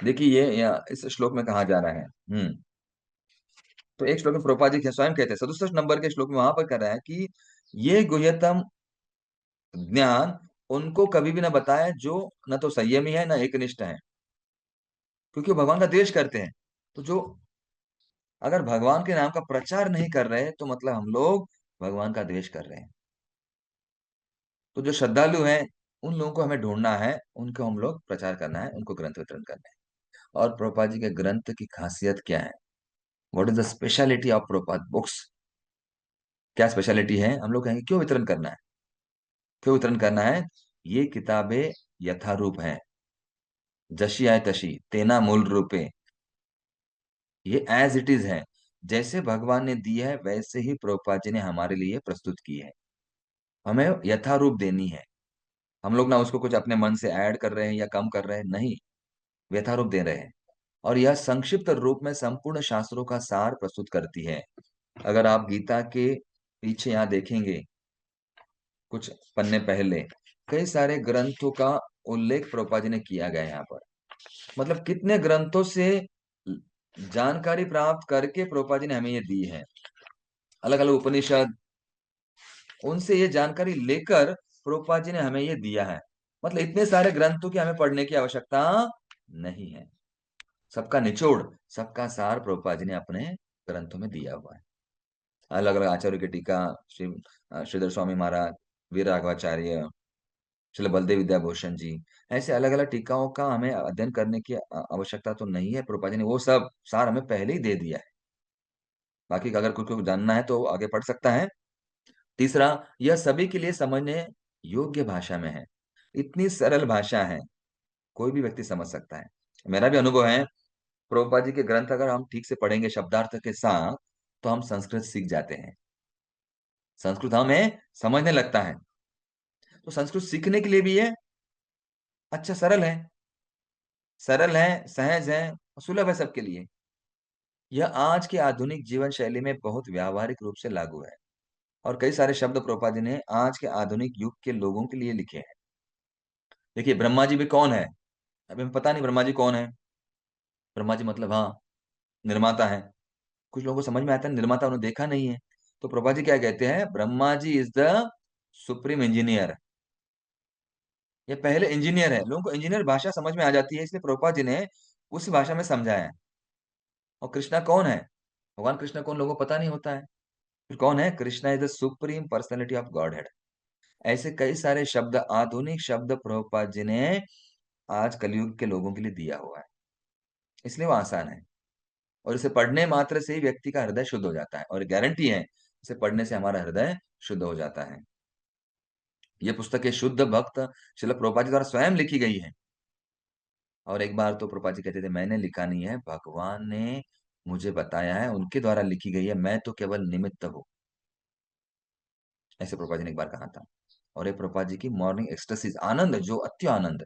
देखिए ये यहाँ इस श्लोक में कहा जा रहा है। तो एक श्लोक में प्रभुपाद जी स्वयं कहते हैं, 67 नंबर के श्लोक में वहां पर कह रहा है कि ये गुह्यतम ज्ञान उनको कभी भी ना बताए जो न तो संयमी है, न एकनिष्ठ है, क्योंकि वो भगवान का द्वेष करते हैं। तो जो अगर भगवान के नाम का प्रचार नहीं कर रहे तो मतलब हम लोग भगवान का द्वेष कर रहे हैं। तो जो श्रद्धालु हैं, उन लोगों को हमें ढूंढना है, उनको हम लोग प्रचार करना है, उनको ग्रंथ वितरण करना है। और प्रभुपाद जी के ग्रंथ की खासियत क्या है? What is the speciality of Prabhupada books? क्या स्पेशलिटी है? हम लोग कहेंगे क्यों वितरण करना है, क्यों वितरण करना है? ये किताबें यथारूप हैं, जशी आय तशी तेना मूल रूपे। ये एज इट इज है, जैसे भगवान ने दी है वैसे ही प्रभुपाद जी ने हमारे लिए प्रस्तुत की है। हमें यथारूप देनी है। हम लोग ना उसको कुछ अपने मन से ऐड कर रहे हैं या कम कर रहे हैं, नहीं, यथारूप दे रहे हैं। और यह संक्षिप्त रूप में संपूर्ण शास्त्रों का सार प्रस्तुत करती है। अगर आप गीता के पीछे यहाँ देखेंगे, कुछ पन्ने पहले कई सारे ग्रंथों का उल्लेख प्रभुपाद जी ने किया गया है यहाँ पर। मतलब कितने ग्रंथों से जानकारी प्राप्त करके प्रभुपाद जी ने हमें ये दी है। अलग अलग उपनिषद, उनसे ये जानकारी लेकर प्रभुपाद जी ने हमें ये दिया है। मतलब इतने सारे ग्रंथों की हमें पढ़ने की आवश्यकता नहीं है। सबका निचोड़, सबका सार प्रभुपाद जी ने अपने ग्रंथों में दिया हुआ है। अलग अलग आचार्यों की टीका, श्रीधर स्वामी महाराज, वीर राघवाचार्य, श्रील बलदेव विद्याभूषण जी, ऐसे अलग अलग टीकाओं का हमें अध्ययन करने की आवश्यकता तो नहीं है। प्रभुपाद जी ने वो सब सार हमें पहले ही दे दिया है। बाकी अगर कुछ को जानना है तो आगे पढ़ सकता है। तीसरा, यह सभी के लिए समझने योग्य भाषा में है। इतनी सरल भाषा है, कोई भी व्यक्ति समझ सकता है। मेरा भी अनुभव है, प्रभुपाद जी के ग्रंथ अगर हम ठीक से पढ़ेंगे शब्दार्थ के साथ, तो हम संस्कृत सीख जाते हैं। संस्कृत हमें समझने लगता है। तो संस्कृत सीखने के लिए भी ये अच्छा सरल है, सरल है, सहज है और सुलभ है सबके लिए। यह आज के आधुनिक जीवन शैली में बहुत व्यावहारिक रूप से लागू है। और कई सारे शब्द प्रभुपाद जी ने आज के आधुनिक युग के लोगों के लिए लिखे हैं। देखिए, ब्रह्मा जी भी कौन है? अभी हमें पता नहीं ब्रह्मा जी कौन है। ब्रह्मा जी मतलब, हाँ, निर्माता है। कुछ लोगों को समझ में आता है निर्माता, उन्होंने देखा नहीं है। तो प्रभा जी क्या कहते हैं? Brahma ji is the supreme engineer. ये पहले इंजीनियर है। लोगों को इंजीनियर भाषा समझ में आ जाती है, इसलिए प्रभुपाद जी ने उस भाषा में समझाया है। और कृष्णा कौन है? भगवान कृष्ण कौन लोगों को पता नहीं होता है। फिर कौन है? Krishna is the supreme personality of God head. ऐसे कई सारे शब्द, आधुनिक शब्द प्रभुपाद जी ने आज कलयुग के लोगों के लिए दिया हुआ है, इसलिए वो आसान है। और इसे पढ़ने मात्र से ही व्यक्ति का हृदय शुद्ध हो जाता है, और गारंटी है इसे पढ़ने से हमारा हृदय शुद्ध हो जाता है। ये पुस्तकें शुद्ध भक्त श्रील प्रभुपाद जी द्वारा स्वयं लिखी गई है। और एक बार तो प्रभुपाद जी कहते थे, मैंने लिखा नहीं है, भगवान ने मुझे बताया है, उनके द्वारा लिखी गई है, मैं तो केवल निमित्त हूँ। ऐसे प्रभुपाद जी ने एक बार कहा था। और ये प्रभुपाद जी की मॉर्निंग एक्सटेसिस, आनंद, जो अत्य आनंद,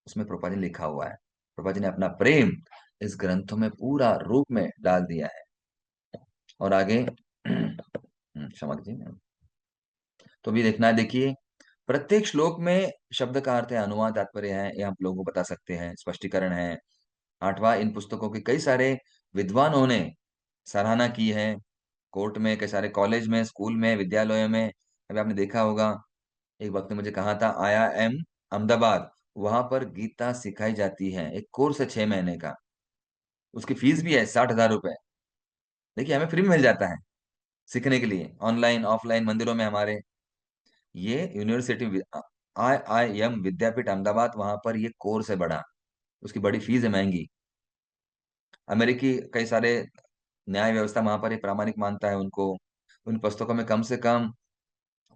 उसमें प्रभुपाद जी ने लिखा हुआ है। प्रभुपाद जी ने अपना प्रेम इस ग्रंथों में पूरा रूप में डाल दिया है। और आगे क्षमा कीजिए, तो भी देखना है। देखिए, प्रत्येक श्लोक में शब्द का अर्थ है, अनुवाद, तात्पर्य है, ये हम लोगों को बता सकते हैं, स्पष्टीकरण है। आठवां, इन पुस्तकों के कई सारे विद्वानों ने सराहना की है। कोर्ट में, कई सारे कॉलेज में, स्कूल में, विद्यालयों में। अभी आपने देखा होगा, एक वक्त ने मुझे कहा था, IIM अहमदाबाद, वहां पर गीता सिखाई जाती है। एक कोर्स है 6 महीने का, उसकी फीस भी है 60,000 रुपए। देखिए, हमें फ्री में मिल जाता है सीखने के लिए, ऑनलाइन ऑफलाइन, मंदिरों में हमारे। ये यूनिवर्सिटी, IIM विद्यापीठ अहमदाबाद, वहां पर ये कोर्स है बड़ा। उसकी बड़ी फीस है, महंगी। अमेरिकी कई सारे न्याय व्यवस्था वहां पर ये प्रामाणिक मानता है उनको। उन पुस्तकों में कम से कम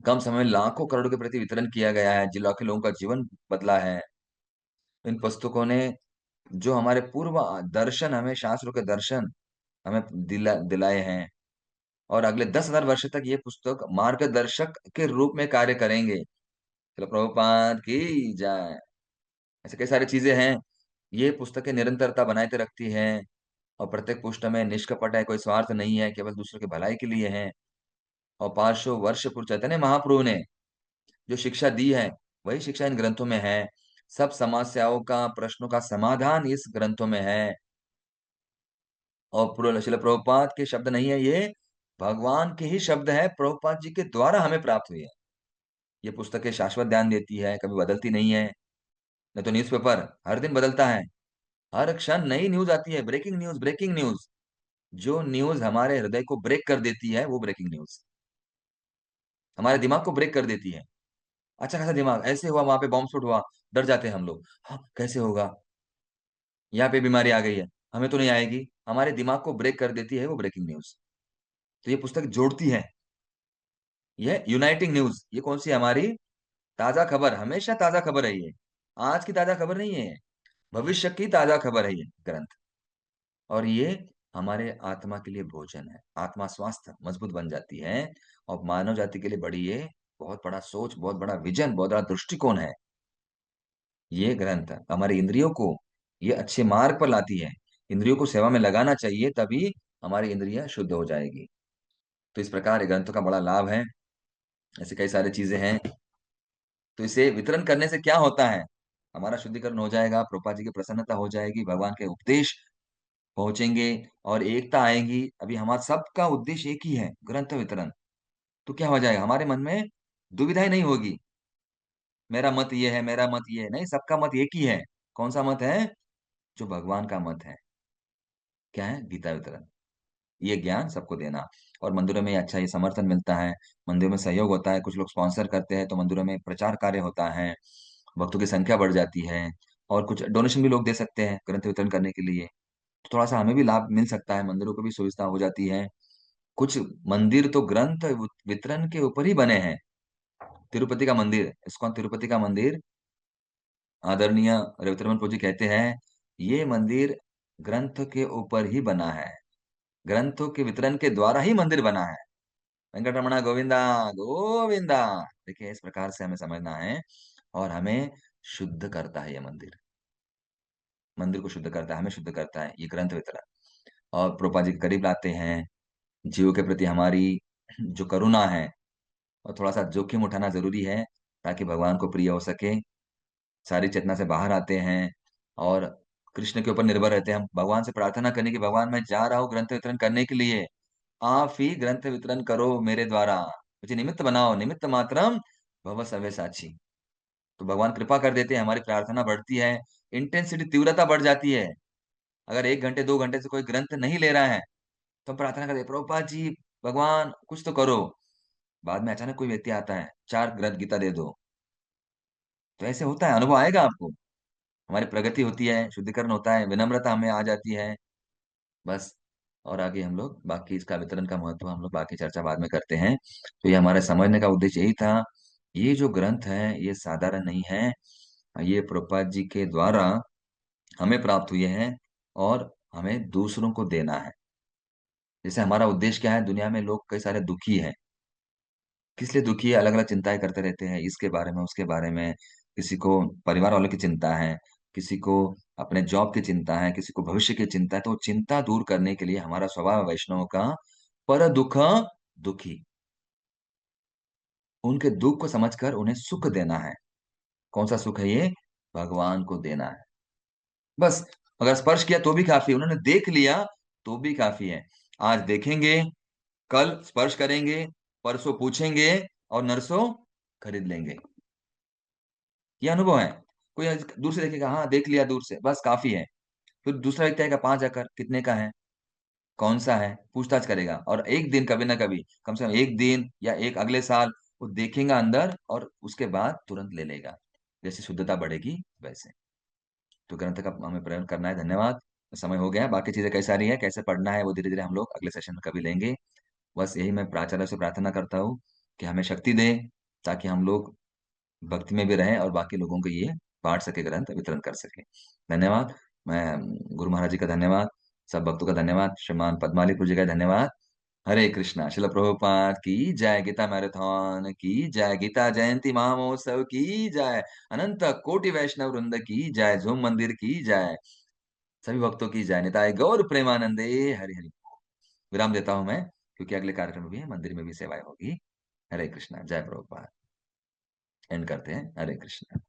कम समय में लाखों करोड़ों के प्रति वितरण किया गया है, जिन लाखों लोगों का जीवन बदला है। इन पुस्तकों ने जो हमारे पूर्व दर्शन, हमें शास्त्रों के दर्शन हमें दिलाए हैं। और अगले 10,000 वर्ष तक ये पुस्तक मार्गदर्शक के रूप में कार्य करेंगे। चलो, प्रभुपाद की जय। ऐसे कई सारी चीजें हैं। ये पुस्तकें निरंतरता बनाए तो रखती हैं। और प्रत्येक पुष्ट में निष्कपट है, कोई स्वार्थ नहीं है, केवल दूसरों की भलाई के लिए है। और 500 वर्ष पूर्व चैतन्य महाप्रभु ने जो शिक्षा दी है, वही शिक्षा इन ग्रंथों में है। सब समस्याओं का, प्रश्नों का समाधान इस ग्रंथों में है। और पूर्ण शिल प्रभुपाद के शब्द नहीं है ये, भगवान के ही शब्द है, प्रभुपाद जी के द्वारा हमें प्राप्त हुई है। ये पुस्तकें शाश्वत ज्ञान देती है, कभी बदलती नहीं है। नहीं तो न्यूज़पेपर हर दिन बदलता है, हर क्षण नई न्यूज आती है, ब्रेकिंग न्यूज, ब्रेकिंग न्यूज। जो न्यूज हमारे हृदय को ब्रेक कर देती है, वो ब्रेकिंग न्यूज हमारे दिमाग को ब्रेक कर देती है। अच्छा खासा दिमाग, ऐसे हुआ, वहां पे बॉम्ब स्फोट हुआ, डर जाते हैं हम लोग। हाँ, कैसे होगा? यहाँ पे बीमारी आ गई है, हमें तो नहीं आएगी। हमारे दिमाग को ब्रेक कर देती है वो ब्रेकिंग न्यूज। तो ये पुस्तक जोड़ती है। ये यूनाइटिंग न्यूज, ये कौन सी हमारी ताजा खबर, हमेशा ताजा खबर है ये। आज की ताजा खबर नहीं है, भविष्य की ताजा खबर है ये ग्रंथ। और ये हमारे आत्मा के लिए भोजन है। आत्मा स्वास्थ्य मजबूत बन जाती है। और मानव जाति के लिए बड़ी ये बहुत बड़ा सोच, बहुत बड़ा विजन, बहुत बड़ा दृष्टिकोण है। ये ग्रंथ हमारे इंद्रियों को ये अच्छे मार्ग पर लाती है। इंद्रियों को सेवा में लगाना चाहिए, तभी हमारी इंद्रियां शुद्ध हो जाएगी। तो इस प्रकार ये ग्रंथों का बड़ा लाभ है। ऐसे कई सारी चीजें हैं। तो इसे वितरण करने से क्या होता है? हमारा शुद्धिकरण हो जाएगा, प्रभुपाद जी की प्रसन्नता हो जाएगी, भगवान के उपदेश पहुंचेंगे और एकता आएगी। अभी हमारा सबका उद्देश्य एक ही है, ग्रंथ वितरण। तो क्या हो जाएगा? हमारे मन में दुविधाएं नहीं होगी, मेरा मत ये है, मेरा मत ये है, नहीं, सबका मत एक ही है। कौन सा मत है? जो भगवान का मत है। क्या है? गीता वितरण। ये ज्ञान सबको देना। और मंदिरों में अच्छा ये समर्थन मिलता है, मंदिरों में सहयोग होता है, कुछ लोग स्पॉन्सर करते हैं तो मंदिरों में प्रचार कार्य होता है, भक्तों की संख्या बढ़ जाती है। और कुछ डोनेशन भी लोग दे सकते हैं ग्रंथ वितरण करने के लिए, तो थोड़ा सा हमें भी लाभ मिल सकता है, मंदिरों को भी सुविधा हो जाती है। कुछ मंदिर तो ग्रंथ वितरण के ऊपर ही बने हैं। तिरुपति का मंदिर, इस्कॉन तिरुपति का मंदिर, आदरणीय रवित्रमन जी कहते हैं ये मंदिर ग्रंथ के ऊपर ही बना है, ग्रंथों के वितरण के द्वारा ही मंदिर बना है। वेंकटरमणा गोविंदा, गोविंदा। देखिए इस प्रकार से हमें समझना है। और हमें शुद्ध करता है ये मंदिर, मंदिर को शुद्ध करता है, हमें शुद्ध करता है ये ग्रंथ वितरण। और प्रोपा जी के करीब लाते हैं, जीवों के प्रति हमारी जो करुणा है, और थोड़ा सा जोखिम उठाना जरूरी है ताकि भगवान को प्रिय हो सके। सारी चेतना से बाहर आते हैं और कृष्ण के ऊपर निर्भर रहते हैं। हम भगवान से प्रार्थना करने की, भगवान मैं जा रहा हूँ ग्रंथ वितरण करने के लिए, आप ही ग्रंथ वितरण करो मेरे द्वारा, मुझे निमित्त बनाओ, निमित्त मात्रम भव सव्य साची। तो भगवान कृपा कर देते हैं, हमारी प्रार्थना बढ़ती है, इंटेंसिटी तीव्रता बढ़ जाती है। अगर 1 घंटे 2 घंटे से कोई ग्रंथ नहीं ले रहा है तो हम प्रार्थना करते हैं, प्रभुपाद जी भगवान कुछ तो करो। बाद में अचानक कोई व्यक्ति आता है, 4 ग्रंथ गीता दे दो। तो ऐसे होता है, अनुभव आएगा आपको। हमारी प्रगति होती है, शुद्धिकरण होता है, विनम्रता हमें आ जाती है, बस। और आगे हम लोग बाकी इसका वितरण का महत्व हम लोग बाकी चर्चा बाद में करते हैं। तो ये हमारे समझने का उद्देश्य यही था। ये जो ग्रंथ है ये साधारण नहीं है, ये प्रभुपाद जी के द्वारा हमें प्राप्त हुए हैं और हमें दूसरों को देना है। जैसे हमारा उद्देश्य क्या है, दुनिया में लोग कई सारे दुखी हैं, किस लिए दुखी है, अलग अलग चिंताएं करते रहते हैं, इसके बारे में उसके बारे में। किसी को परिवार वालों की चिंता है, किसी को अपने जॉब की चिंता है, किसी को भविष्य की चिंता है। तो चिंता दूर करने के लिए हमारा स्वभाव है वैष्णव का पर दुख दुखी, उनके दुख को समझकर उन्हें सुख देना है। कौन सा सुख है ये, भगवान को देना है, बस। अगर स्पर्श किया तो भी काफी है, उन्होंने देख लिया तो भी काफी है। आज देखेंगे, कल स्पर्श करेंगे, परसों पूछेंगे और नरसों खरीद लेंगे। ये अनुभव है। कोई दूर से देखेगा, हाँ देख लिया दूर से, बस काफी है। फिर दूसरा व्यक्ति आएगा, 5 एकड़ कितने का है, कौन सा है, पूछताछ करेगा। और एक दिन कभी ना कभी, कम से कम एक दिन या एक अगले साल वो देखेगा अंदर और उसके बाद तुरंत ले लेगा। जैसी शुद्धता बढ़ेगी वैसे। तो ग्रंथ का हमें प्रयोग करना है। धन्यवाद। समय हो गया, बाकी चीजें कैसा रही है, कैसे पढ़ना है, वो धीरे धीरे हम लोग अगले सेशन में कभी लेंगे। बस यही मैं प्राचार्य से प्रार्थना करता हूँ कि हमें शक्ति दे, ताकि हम लोग भक्ति में भी रहें और बाकी लोगों को ये बांट सके, ग्रंथ वितरण कर सके। धन्यवाद। मैं गुरु महाराज जी का धन्यवाद, सब भक्तों का धन्यवाद, श्रीमान पद्मालीपुर जी का धन्यवाद। हरे कृष्णा। शिल प्रभुपाद की जय, गीता मैराथन की जय, गीता जयंती महामहोत्सव की जय, अनंत कोटि वैष्णव वृंद की जय, झूम मंदिर की जय, सभी भक्तों की जय, निताय गौर प्रेमानंदे। हरि हरि। विराम देता हूं मैं, क्योंकि अगले कार्यक्रम में भी है, मंदिर में भी सेवाएं होगी। हरे कृष्णा। जय प्रभुपाद। एंड करते हैं। हरे कृष्णा।